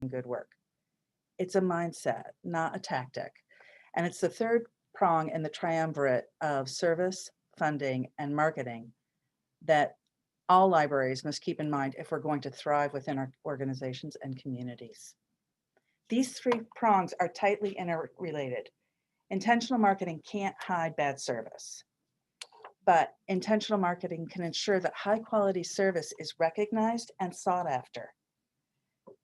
good work. It's a mindset, not a tactic. And it's the third prong in the triumvirate of service, funding, and marketing that all libraries must keep in mind if we're going to thrive within our organizations and communities. These three prongs are tightly interrelated. Intentional marketing can't hide bad service, but intentional marketing can ensure that high quality service is recognized and sought after.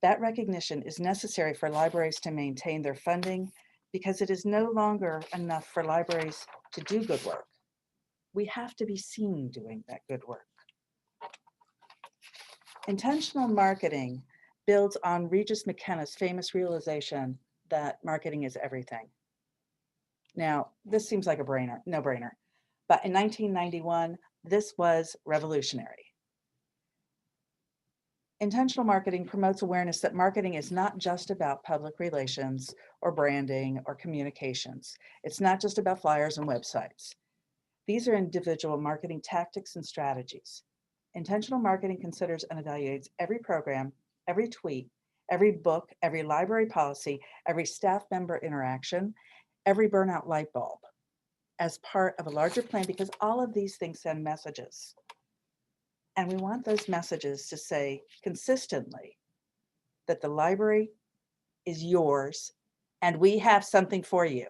That recognition is necessary for libraries to maintain their funding because it is no longer enough for libraries to do good work. We have to be seen doing that good work. Intentional marketing builds on Regis McKenna's famous realization that marketing is everything. Now, this seems like a no-brainer, but in 1991, this was revolutionary. Intentional marketing promotes awareness that marketing is not just about public relations or branding or communications. It's not just about flyers and websites. These are individual marketing tactics and strategies. Intentional marketing considers and evaluates every program, every tweet, every book, every library policy, every staff member interaction, every burnout light bulb as part of a larger plan, because all of these things send messages. And we want those messages to say consistently that the library is yours and we have something for you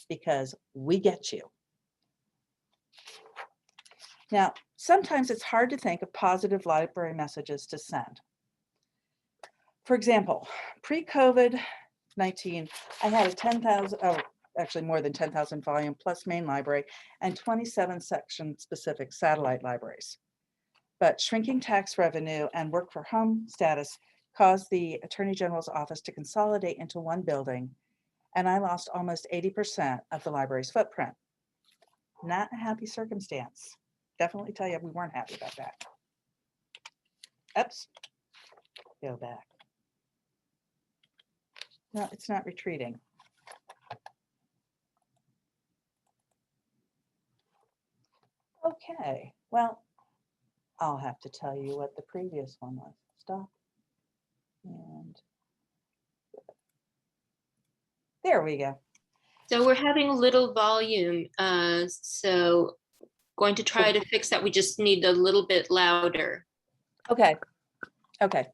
because we get you. Now, sometimes it's hard to think of positive library messages to send. For example, pre-COVID-19, I had a 10,000, actually more than 10,000 volume plus main library and 27 section specific satellite libraries. But shrinking tax revenue and work for home status caused the Attorney General's office to consolidate into one building, and I lost almost 80% of the library's footprint. Not a happy circumstance. Definitely tell you we weren't happy about that. Oops, go back. No, it's not retreating. Okay, well, I'll have to tell you what the previous one was. Stop. And there we go. So we're having a little volume. So going to try to fix that. We just need a little bit louder. Okay. Okay.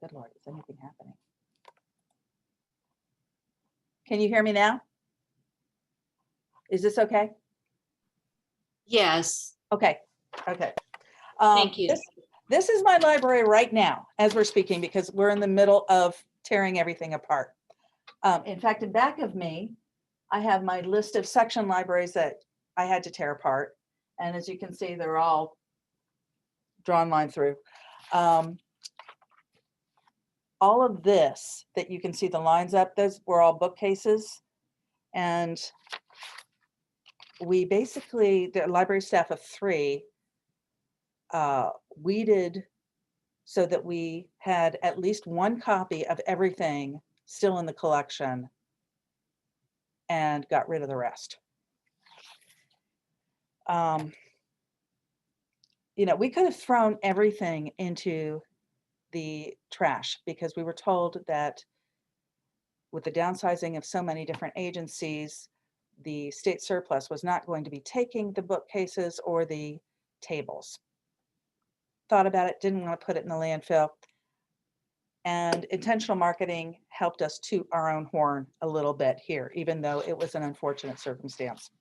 Good Lord, is anything happening? Can you hear me now? Is this okay? Yes. Okay. Okay. Thank you. This is my library right now as we're speaking, because we're in the middle of tearing everything apart. In fact, in back of me, I have my list of section libraries that I had to tear apart. And as you can see, they're all drawn line through. All of this that you can see the lines up, those were all bookcases. And we basically, the library staff of 3, weeded so that we had at least one copy of everything still in the collection and got rid of the rest. You know, we could have thrown everything into the trash because we were told that with the downsizing of so many different agencies, the state surplus was not going to be taking the bookcases or the tables. Thought about it, didn't want to put it in the landfill. And intentional marketing helped us toot our own horn a little bit here, even though it was an unfortunate circumstance.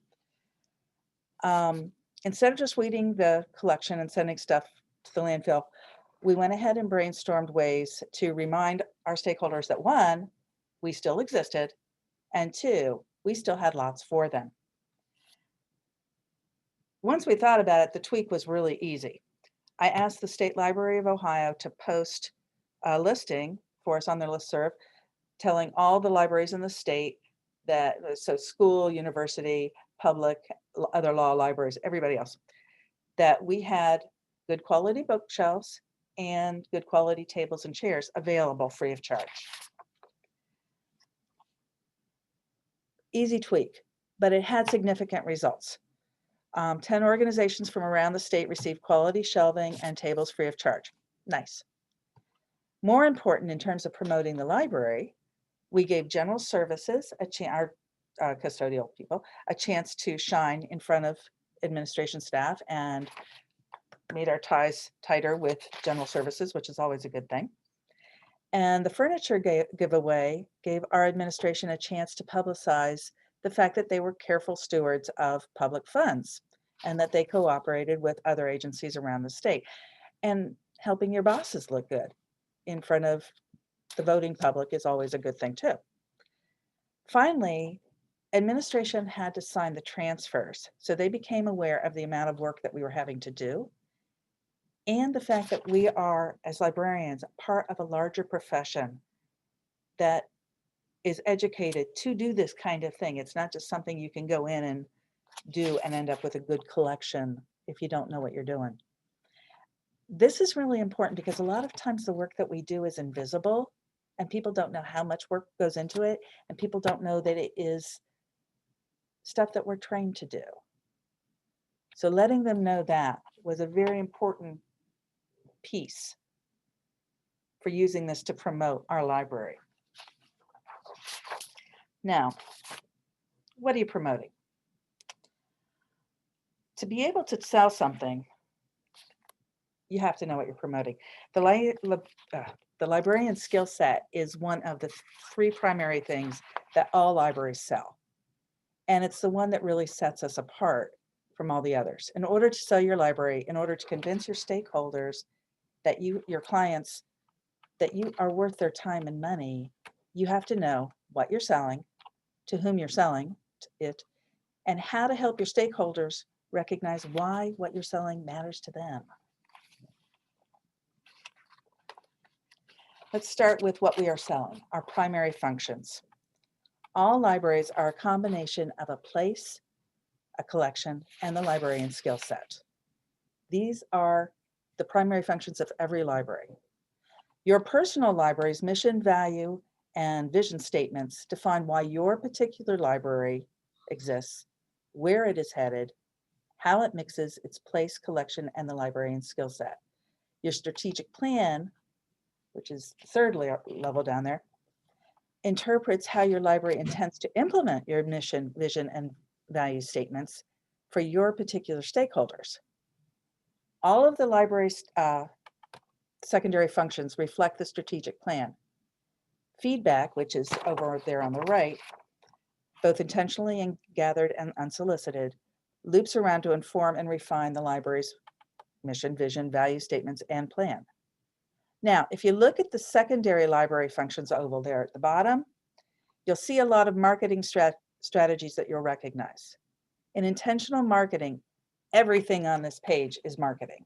Instead of just weeding the collection and sending stuff to the landfill, we went ahead and brainstormed ways to remind our stakeholders that 1, we still existed, and 2, we still had lots for them. Once we thought about it, the tweak was really easy. I asked the State Library of Ohio to post a listing for us on their listserv, telling all the libraries in the state that, so school, university, public, other law libraries, everybody else, that we had good quality bookshelves and good quality tables and chairs available free of charge. Easy tweak, but it had significant results. 10 organizations from around the state received quality shelving and tables free of charge. Nice. More important in terms of promoting the library, we gave general services, our custodial people, a chance to shine in front of administration staff and made our ties tighter with general services, which is always a good thing. And the furniture giveaway gave our administration a chance to publicize the fact that they were careful stewards of public funds and that they cooperated with other agencies around the state. And helping your bosses look good in front of the voting public is always a good thing too. Finally, administration had to sign the transfers, so they became aware of the amount of work that we were having to do and the fact that we are, as librarians, part of a larger profession that is educated to do this kind of thing. It's not just something you can go in and do and end up with a good collection if you don't know what you're doing. This is really important because a lot of times the work that we do is invisible and people don't know how much work goes into it, and people don't know that it is stuff that we're trained to do. So letting them know that was a very important piece for using this to promote our library. Now, what are you promoting? To be able to sell something, you have to know what you're promoting. The librarian skill set is one of the 3 primary things that all libraries sell. And it's the one that really sets us apart from all the others. In order to sell your library, in order to convince your stakeholders that your clients, that you are worth their time and money, you have to know what you're selling, to whom you're selling it, and how to help your stakeholders recognize why what you're selling matters to them. Let's start with what we are selling, our primary functions. All libraries are a combination of a place, a collection, and the librarian skill set. These are the primary functions of every library. Your personal library's mission, value, and vision statements define why your particular library exists, where it is headed, how it mixes its place, collection, and the librarian skill set. Your strategic plan, which is the 3rd level down there, interprets how your library intends to implement your mission, vision, and value statements for your particular stakeholders. All of the library's secondary functions reflect the strategic plan. Feedback, which is over there on the right, both intentionally and gathered and unsolicited, loops around to inform and refine the library's mission, vision, value statements, and plan. Now, if you look at the secondary library functions oval there at the bottom, you'll see a lot of marketing strategies that you'll recognize. In intentional marketing, everything on this page is marketing.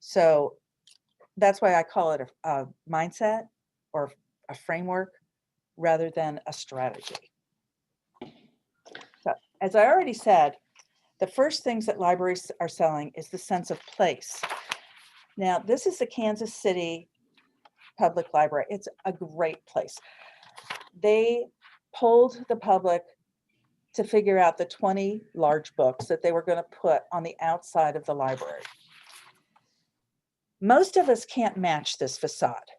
So that's why I call it a mindset or a framework rather than a strategy. So, as I already said, the first things that libraries are selling is the sense of place. Now, this is the Kansas City Public Library. It's a great place. They polled the public to figure out the 20 large books that they were going to put on the outside of the library. Most of us can't match this facade.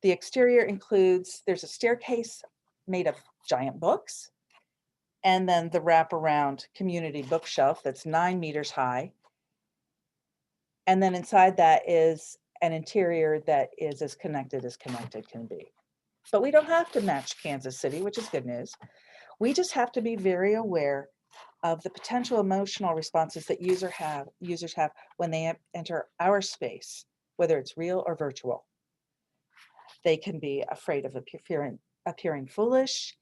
The exterior includes, there's a staircase made of giant books, and then the wraparound community bookshelf that's 9 meters high. And then inside that is an interior that is as connected can be. But we don't have to match Kansas City, which is good news. We just have to be very aware of the potential emotional responses that users have when they enter our space, whether it's real or virtual. They can be afraid of appearing foolish.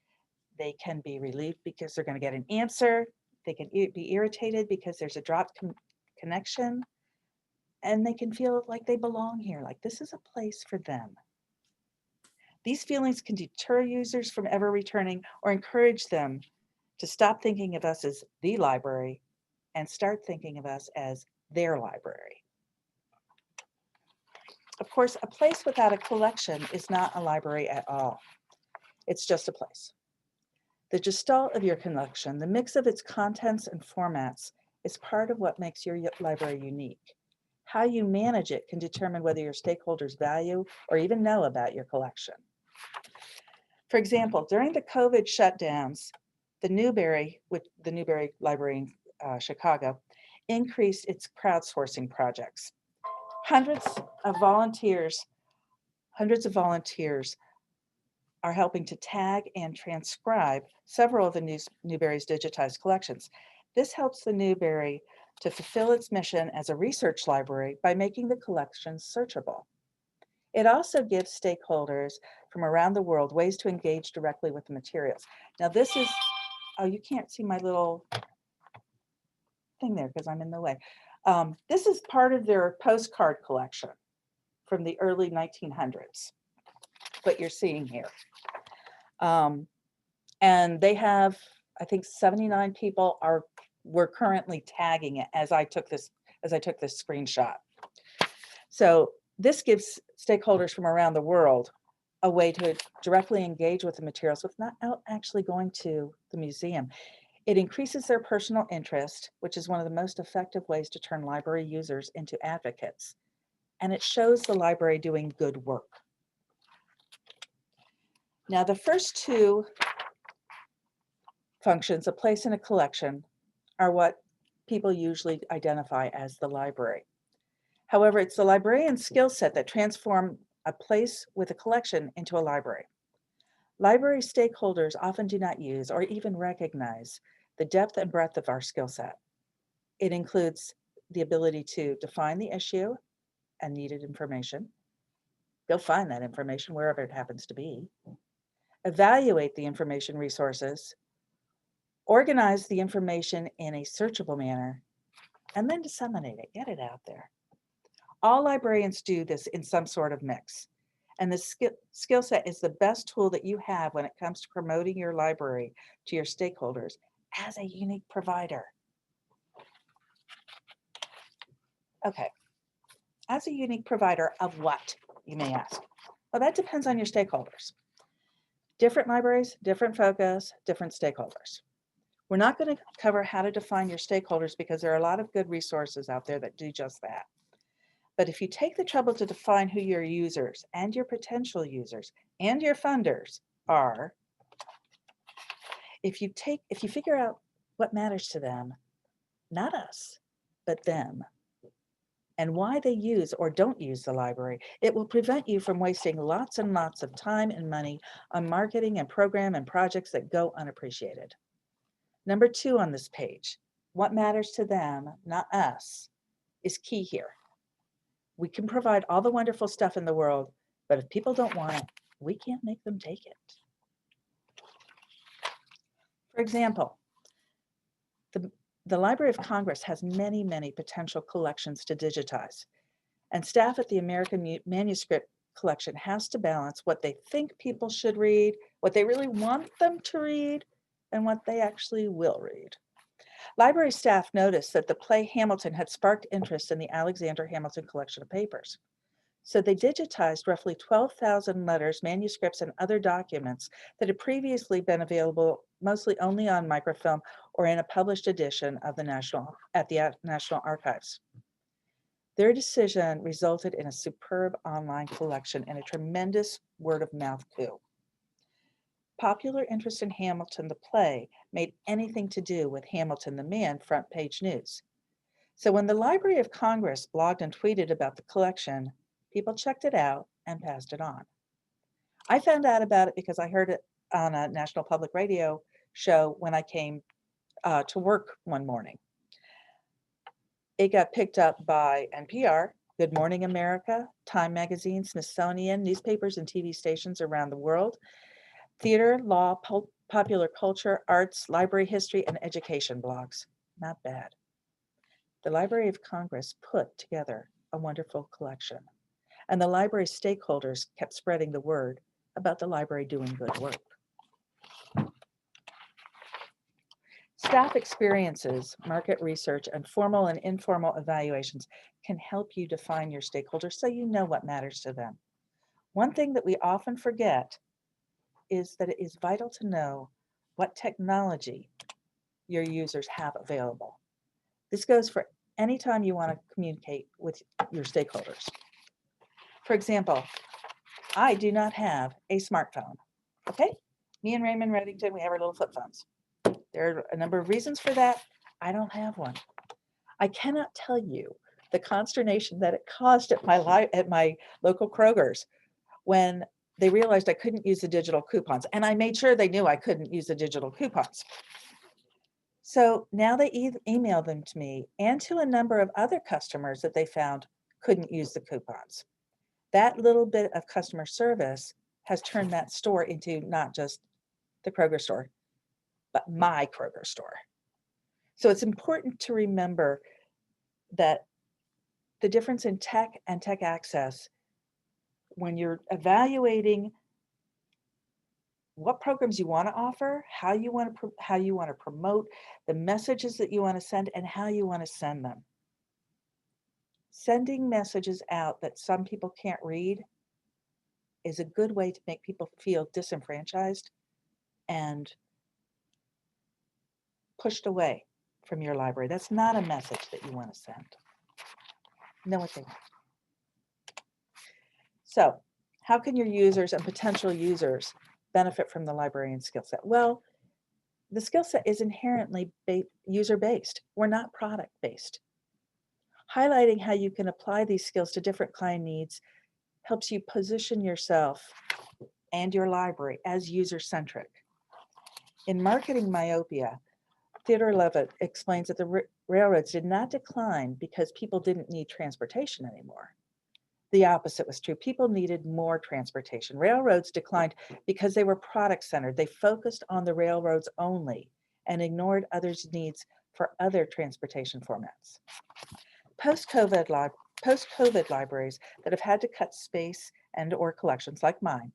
They can be relieved because they're going to get an answer. They can be irritated because there's a dropped connection. And they can feel like they belong here, like this is a place for them. These feelings can deter users from ever returning or encourage them to stop thinking of us as the library and start thinking of us as their library. Of course, a place without a collection is not a library at all. It's just a place. The gestalt of your collection, the mix of its contents and formats, is part of what makes your library unique. How you manage it can determine whether your stakeholders value or even know about your collection. For example, during the COVID shutdowns, the Newberry Library in Chicago increased its crowdsourcing projects. Hundreds of volunteers are helping to tag and transcribe several of the Newberry's digitized collections. This helps the Newberry to fulfill its mission as a research library by making the collections searchable. It also gives stakeholders from around the world ways to engage directly with the materials. Now this is, oh, you can't see my little thing there because I'm in the way. This is part of their postcard collection from the early 1900s, what you're seeing here. And they have, I think 79 people were currently tagging it as I took this screenshot. So this gives stakeholders from around the world a way to directly engage with the materials without actually going to the museum. It increases their personal interest, which is one of the most effective ways to turn library users into advocates. And it shows the library doing good work. Now, the first two functions, a place in a collection, are what people usually identify as the library. However, it's the librarian skill set that transforms a place with a collection into a library. Library stakeholders often do not use or even recognize the depth and breadth of our skill set. It includes the ability to define the issue and needed information. You'll find that information wherever it happens to be. Evaluate the information resources, organize the information in a searchable manner, and then disseminate it, get it out there. All librarians do this in some sort of mix. And the skill set is the best tool that you have when it comes to promoting your library to your stakeholders as a unique provider. Okay, as a unique provider of what, you may ask? Well, that depends on your stakeholders. Different libraries, different focus, different stakeholders. We're not going to cover how to define your stakeholders because there are a lot of good resources out there that do just that. But if you take the trouble to define who your users and your potential users and your funders are, if you figure out what matters to them, not us, but them, and why they use or don't use the library, it will prevent you from wasting lots and lots of time and money on marketing and program and projects that go unappreciated. Number 2 on this page, what matters to them, not us, is key here. We can provide all the wonderful stuff in the world, but if people don't want it, we can't make them take it. For example, the Library of Congress has many, many potential collections to digitize, and staff at the American Manuscript Collection has to balance what they think people should read, what they really want them to read, and what they actually will read. Library staff noticed that the play Hamilton had sparked interest in the Alexander Hamilton collection of papers. So they digitized roughly 12,000 letters, manuscripts, and other documents that had previously been available mostly only on microfilm or in a published edition of the National Archives. Their decision resulted in a superb online collection and a tremendous word-of-mouth coup. Popular interest in Hamilton the play made anything to do with Hamilton the man front page news. So when the Library of Congress blogged and tweeted about the collection, people checked it out and passed it on. I found out about it because I heard it on a National Public Radio show when I came to work one morning. It got picked up by NPR, Good Morning America, Time Magazine, Smithsonian, newspapers and TV stations around the world, theater, law, popular culture, arts, library history, and education blogs. Not bad. The Library of Congress put together a wonderful collection, and the library stakeholders kept spreading the word about the library doing good work. Staff experiences, market research, and formal and informal evaluations can help you define your stakeholders so you know what matters to them. One thing that we often forget is that it is vital to know what technology your users have available. This goes for anytime you want to communicate with your stakeholders. For example, I do not have a smartphone. Okay? Me and Raymond Reddington, we have our little flip phones. There are a number of reasons for that. I don't have one. I cannot tell you the consternation that it caused at my local Kroger's when they realized I couldn't use the digital coupons. And I made sure they knew I couldn't use the digital coupons. So now they email them to me and to a number of other customers that they found couldn't use the coupons. That little bit of customer service has turned that store into not just the Kroger store, but my Kroger store. So it's important to remember that the difference in tech and tech access, when you're evaluating what programs you want to offer, how you want to promote, the messages that you want to send, and how you want to send them. Sending messages out that some people can't read is a good way to make people feel disenfranchised and pushed away from your library. That's not a message that you want to send. Know what they want. So, how can your users and potential users benefit from the librarian skill set? Well, the skill set is inherently user-based. We're not product-based. Highlighting how you can apply these skills to different client needs helps you position yourself and your library as user-centric. In Marketing Myopia, Theodore Levitt explains that the railroads did not decline because people didn't need transportation anymore. The opposite was true. People needed more transportation. Railroads declined because they were product-centered. They focused on the railroads only and ignored others' needs for other transportation formats. Post-COVID libraries that have had to cut space and or collections like mine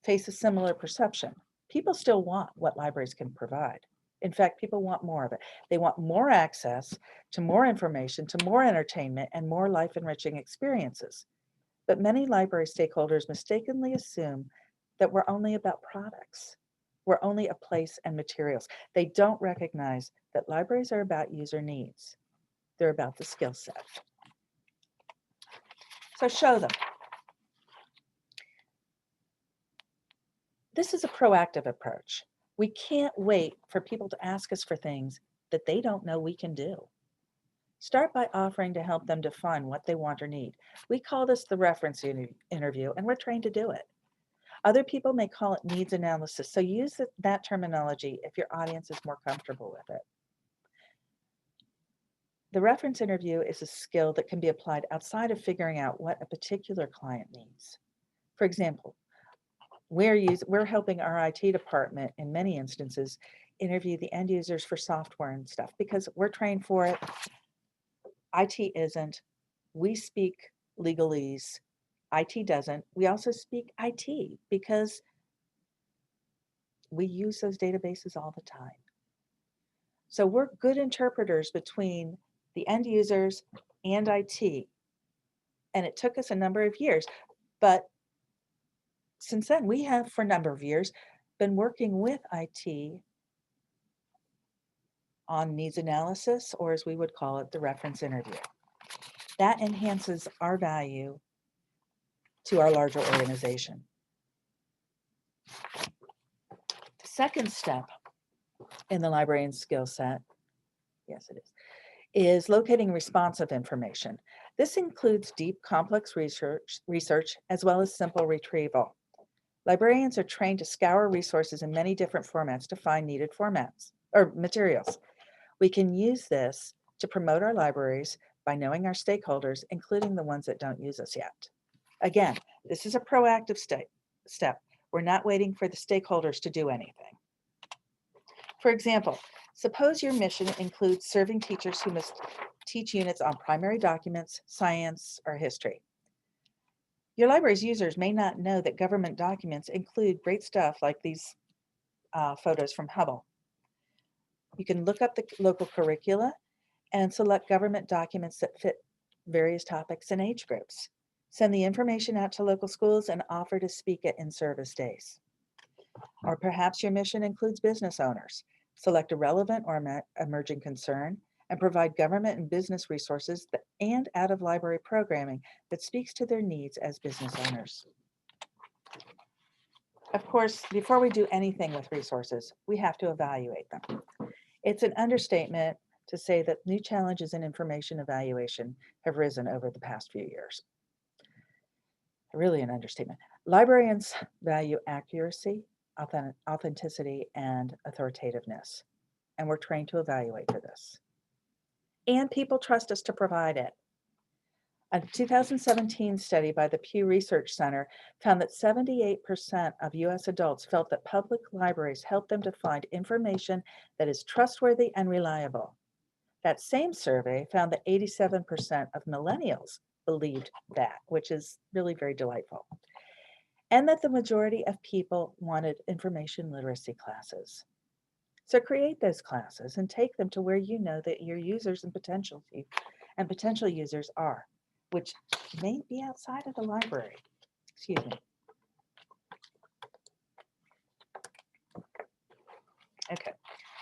face a similar perception. People still want what libraries can provide. In fact, people want more of it. They want more access to more information, to more entertainment, and more life-enriching experiences. But many library stakeholders mistakenly assume that we're only about products. We're only a place and materials. They don't recognize that libraries are about user needs. They're about the skill set. So show them. This is a proactive approach. We can't wait for people to ask us for things that they don't know we can do. Start by offering to help them define what they want or need. We call this the reference interview, and we're trained to do it. Other people may call it needs analysis, so use that terminology if your audience is more comfortable with it. The reference interview is a skill that can be applied outside of figuring out what a particular client needs. For example, we're helping our IT department in many instances interview the end users for software and stuff because we're trained for it. IT isn't. We speak legalese. IT doesn't. We also speak IT because we use those databases all the time. So we're good interpreters between the end users and IT. And it took us a number of years. But since then, we have, for a number of years, been working with IT on needs analysis, or as we would call it, the reference interview. That enhances our value to our larger organization. The second step in the librarian skill set, yes it is locating responsive information. This includes deep, complex research as well as simple retrieval. Librarians are trained to scour resources in many different formats to find needed formats or materials. We can use this to promote our libraries by knowing our stakeholders, including the ones that don't use us yet. Again, this is a proactive step. We're not waiting for the stakeholders to do anything. For example, suppose your mission includes serving teachers who must teach units on primary documents, science, or history. Your library's users may not know that government documents include great stuff like these photos from Hubble. You can look up the local curricula and select government documents that fit various topics and age groups. Send the information out to local schools and offer to speak at in-service days. Or perhaps your mission includes business owners. Select a relevant or emerging concern and provide government and business resources and out-of-library programming that speaks to their needs as business owners. Of course, before we do anything with resources, we have to evaluate them. It's an understatement to say that new challenges in information evaluation have risen over the past few years. Really an understatement. Librarians value accuracy, authenticity, and authoritativeness, and we're trained to evaluate for this. And people trust us to provide it. A 2017 study by the Pew Research Center found that 78% of US adults felt that public libraries help them to find information that is trustworthy and reliable. That same survey found that 87% of millennials believed that, which is really very delightful. And that the majority of people wanted information literacy classes. So create those classes and take them to where you know that your users and potential users are, which may be outside of the library. Excuse me. Okay,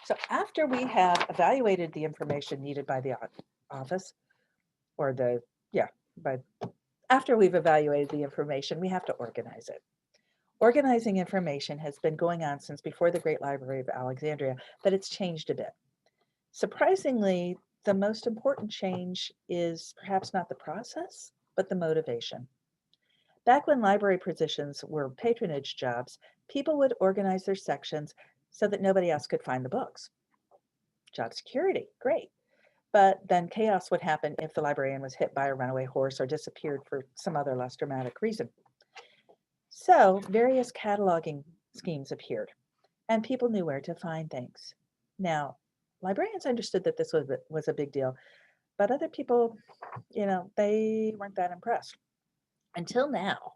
so after we have evaluated the information needed by the office, or after we've evaluated the information, we have to organize it. Organizing information has been going on since before the Great Library of Alexandria, but it's changed a bit. Surprisingly, the most important change is perhaps not the process, but the motivation. Back when library positions were patronage jobs, people would organize their sections so that nobody else could find the books. Job security, great. But then chaos would happen if the librarian was hit by a runaway horse or disappeared for some other less dramatic reason. So various cataloging schemes appeared, and people knew where to find things. Now, librarians understood that this was a big deal, but other people, they weren't that impressed. Until now,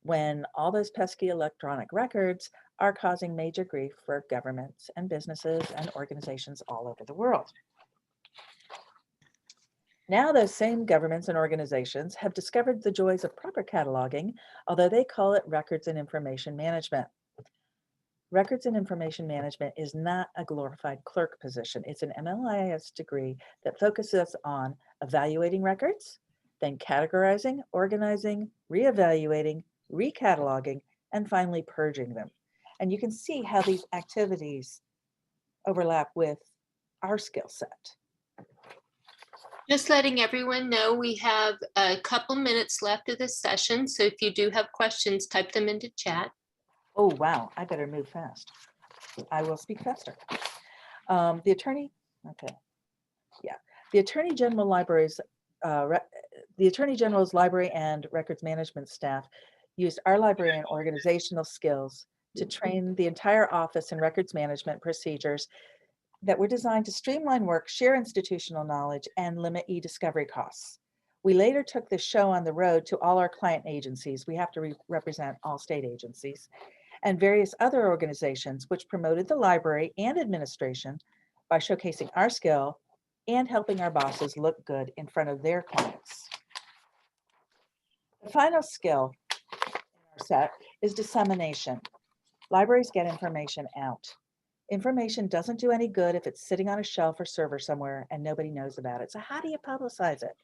when all those pesky electronic records are causing major grief for governments and businesses and organizations all over the world. Now those same governments and organizations have discovered the joys of proper cataloging, although they call it records and information management. Records and information management is not a glorified clerk position. It's an MLIS degree that focuses on evaluating records, then categorizing, organizing, reevaluating, recataloging, and finally purging them. And you can see how these activities overlap with our skill set. Just letting everyone know we have a couple minutes left of this session. So if you do have questions, type them into chat. Oh, wow, I better move fast. I will speak faster. The Attorney General's Library and Records Management staff used our librarian organizational skills to train the entire office in records management procedures that were designed to streamline work, share institutional knowledge, and limit e-discovery costs. We later took this show on the road to all our client agencies. We have to represent all state agencies and various other organizations, which promoted the library and administration by showcasing our skill and helping our bosses look good in front of their clients. The final skill in our set is dissemination. Libraries get information out. Information doesn't do any good if it's sitting on a shelf or server somewhere and nobody knows about it. So how do you publicize it?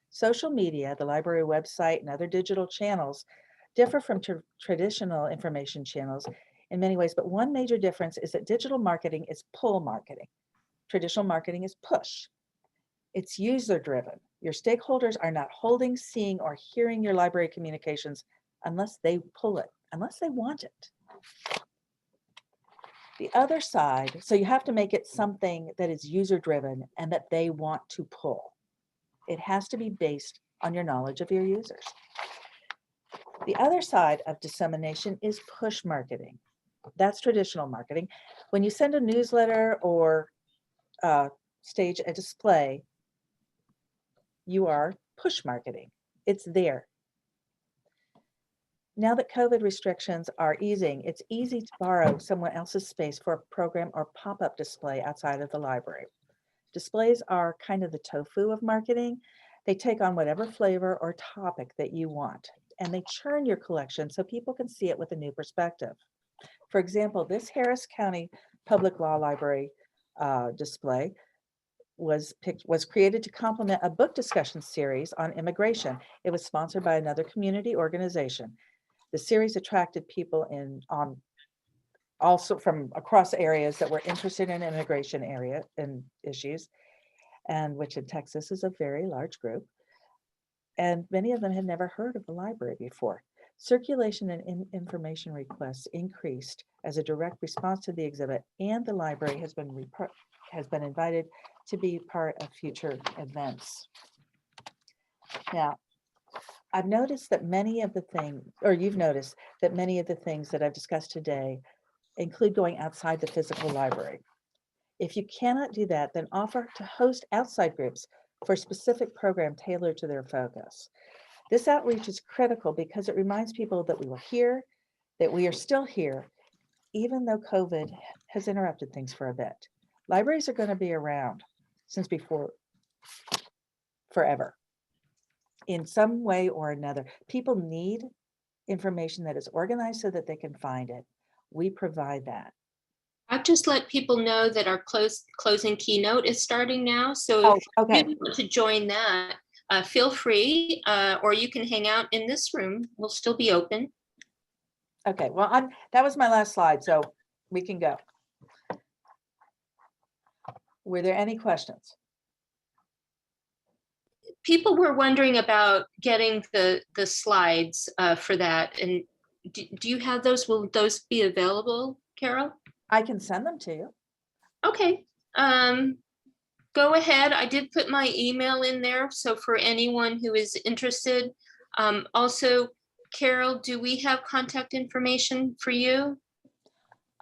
Social media, the library website, and other digital channels differ from traditional information channels in many ways, but one major difference is that digital marketing is pull marketing. Traditional marketing is push. It's user-driven. Your stakeholders are not holding, seeing, or hearing your library communications unless they pull it, unless they want it. The other side, so you have to make it something that is user-driven and that they want to pull. It has to be based on your knowledge of your users. The other side of dissemination is push marketing. That's traditional marketing. When you send a newsletter or stage a display, you are push marketing. It's there. Now that COVID restrictions are easing, it's easy to borrow someone else's space for a program or pop-up display outside of the library. Displays are kind of the tofu of marketing. They take on whatever flavor or topic that you want, and they churn your collection so people can see it with a new perspective. For example, this Harris County Public Law Library display was created to complement a book discussion series on immigration. It was sponsored by another community organization. The series attracted people also from across areas that were interested in immigration and issues, and which in Texas is a very large group. And many of them had never heard of the library before. Circulation and information requests increased as a direct response to the exhibit, and the library has been invited to be part of future events. Now, I've noticed that many of the things, or you've noticed that many of the things that I've discussed today include going outside the physical library. If you cannot do that, then offer to host outside groups for a specific program tailored to their focus. This outreach is critical because it reminds people that we were here, that we are still here, even though COVID has interrupted things for a bit. Libraries are going to be around since before forever. In some way or another, people need information that is organized so that they can find it. We provide that. I've just let people know that our closing keynote is starting now. So if you want to join that, feel free, or you can hang out in this room. We'll still be open. Okay, well, that was my last slide, so we can go. Were there any questions? People were wondering about getting the slides for that. And do you have those? Will those be available, Carol? I can send them to you. Okay. Go ahead. I did put my email in there. So for anyone who is interested. Also, Carol, do we have contact information for you?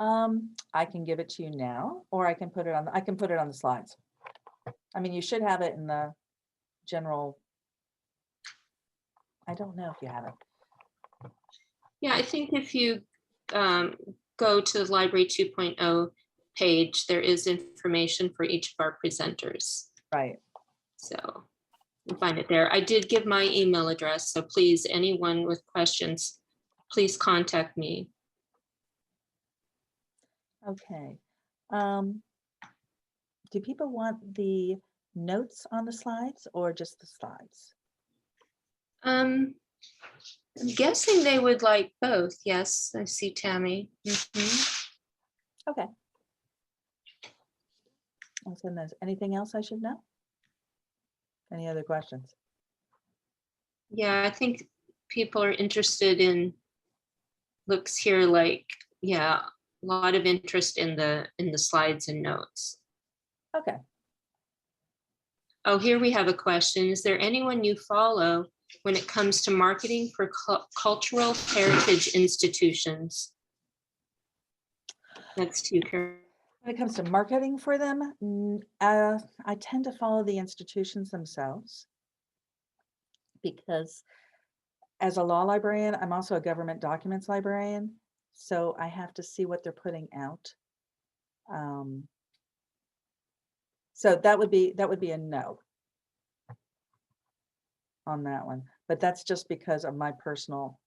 I can give it to you now, or I can put it on the slides. I mean, you should have it in the general. I don't know if you have it. Yeah, I think if you go to the Library 2.0 page, there is information for each of our presenters. Right. So you'll find it there. I did give my email address, so please, anyone with questions, please contact me. Okay. Do people want the notes on the slides or just the slides? I'm guessing they would like both. Yes, I see Tammy. Okay. I'll send those. Anything else I should know? Any other questions? Yeah, I think people are interested in, looks here like, yeah, a lot of interest in the slides and notes. Okay. Oh, here we have a question. Is there anyone you follow when it comes to marketing for cultural heritage institutions? That's to you, Carol. When it comes to marketing for them, I tend to follow the institutions themselves, because as a law librarian, I'm also a government documents librarian, so I have to see what they're putting out. So that would be a no on that one, but that's just because of my personal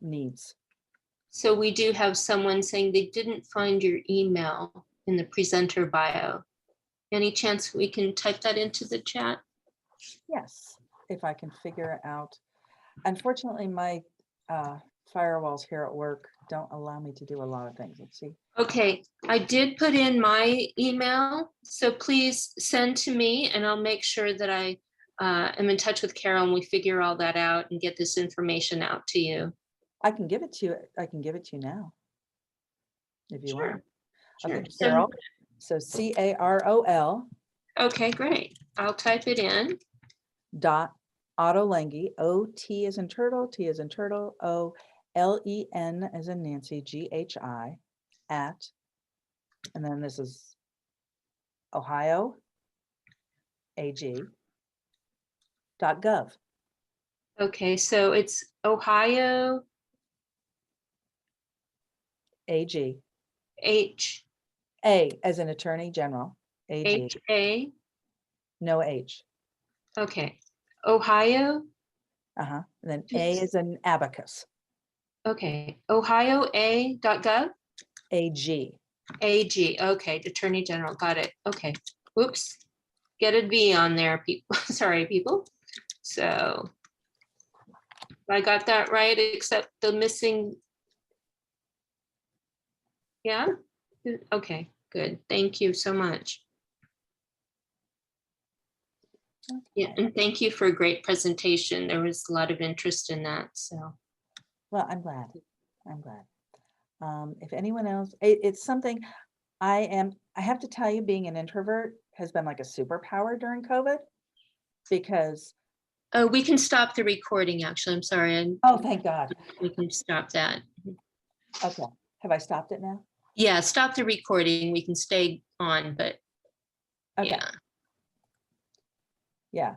needs. So we do have someone saying they didn't find your email in the presenter bio. Any chance we can type that into the chat? Yes, if I can figure it out. Unfortunately, my firewalls here at work don't allow me to do a lot of things. Let's see. Okay, I did put in my email, so please send to me and I'll make sure that I am in touch with Carol and we figure all that out and get this information out to you. I can give it to you. I can give it to you now, if you want. Sure. Okay, Carol. So CAROL. Okay, great. I'll type it in. Ottolenghi, OT as in turtle, T as in turtle, OLEN as in Nancy, GHI at, and then this is Ohio AG.gov. Okay, so it's Ohio AG. H. A as in Attorney General. AG. HA. No H. Okay. Ohio. And then A is an abacus. Okay. OhioA.gov. AG. AG, okay, Attorney General, got it, okay, whoops. Get a V on there, people, sorry, people. So I got that right, except the missing. Yeah, okay, good, thank you so much. Yeah, and thank you for a great presentation. There was a lot of interest in that, so. Well, I'm glad. I'm glad. If anyone else, it's something I have to tell you, being an introvert has been like a superpower during COVID because, Oh, we can stop the recording, actually, I'm sorry. oh, thank God. We can stop that. Okay. Have I stopped it now? Yeah, stop the recording. We can stay on, but Okay. yeah. Yeah.